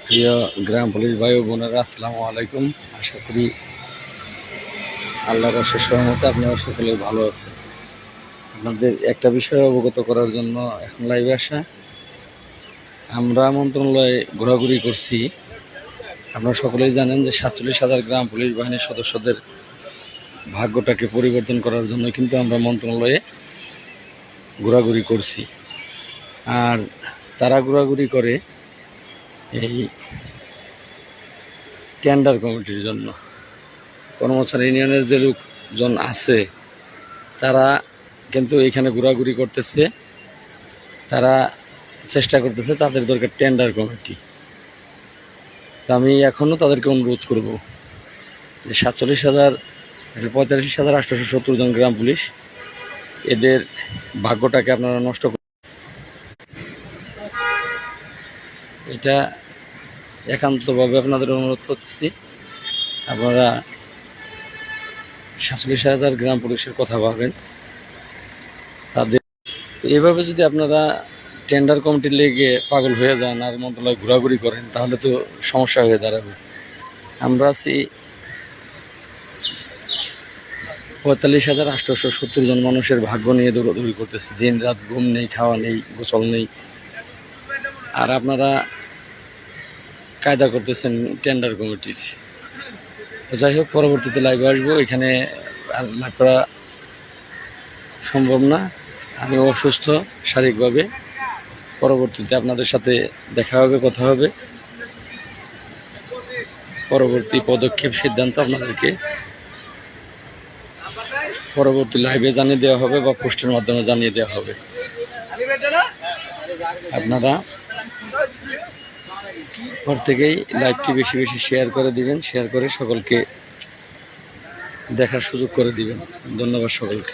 প্রিয় গ্রাম পুলিশ ভাই ও বোনেরা, আসসালামু আলাইকুম। আশা করি আল্লাহর অশেষ রহমতে আপনারা সকলে ভালো আছেন। আপনাদের একটা বিষয় অবগত করার জন্য এখন লাইভে আসা। আমরা মন্ত্রণালয়ে ঘোরাঘুরি করছি। আপনারা সকলেই জানেন যে 47,000 গ্রাম পুলিশ বাহিনীর সদস্যদের ভাগ্যটাকে পরিবর্তন করার জন্য কিন্তু আমরা মন্ত্রণালয়ে ঘোরাঘুরি করছি। আর তারা ঘোরাঘুরি করে এই টেন্ডার কমিটির জন্য। কর্মচারী ইউনিয়নের যে লোকজন আছে তারা কিন্তু এখানে ঘোরাঘুরি করতেছে, তারা চেষ্টা করতেছে তাদের দরকার টেন্ডার কমিটি। তা আমি এখনও তাদেরকে অনুরোধ করব যে 45,870 জন গ্রাম পুলিশ, এদের ভাগ্যটাকে আপনারা নষ্ট করুন। এটা একান্তভাবে আপনাদের অনুরোধ করতেছি, আপনারা 47,000 গ্রাম পুলিশের কথা ভাবেন। তাদের এভাবে যদি আপনারা টেন্ডার কমিটির লেগে পাগল হয়ে যান আর মন্ত্রণালয় ঘোরাঘুরি করেন, তাহলে তো সমস্যা হয়ে দাঁড়াবে। আমরা আছি 45,870 জন মানুষের ভাগ্য নিয়ে দৌড়াদৌড়ি করতেছি, দিন রাত ঘুম নেই, খাওয়া নেই, গোসল নেই। আর আপনারা কায়দা করতেছেন টেন্ডার কমিটির। তো যাই হোক, পরবর্তীতে লাইভে আসবো। এখানে আর লাইভ করা সম্ভব না, আমি অসুস্থ শারীরিকভাবে। পরবর্তীতে আপনাদের সাথে দেখা হবে, কথা হবে। পরবর্তী পদক্ষেপ সিদ্ধান্ত আপনাদেরকে পরবর্তী লাইভে জানিয়ে দেওয়া হবে বা পোস্টের মাধ্যমে জানিয়ে দেওয়া হবে। আপনারা পর থেকেই লাইভটি বেশি বেশি শেয়ার করে দিবেন, শেয়ার করে সকলকে দেখার সুযোগ করে দিবেন। ধন্যবাদ সকলকে।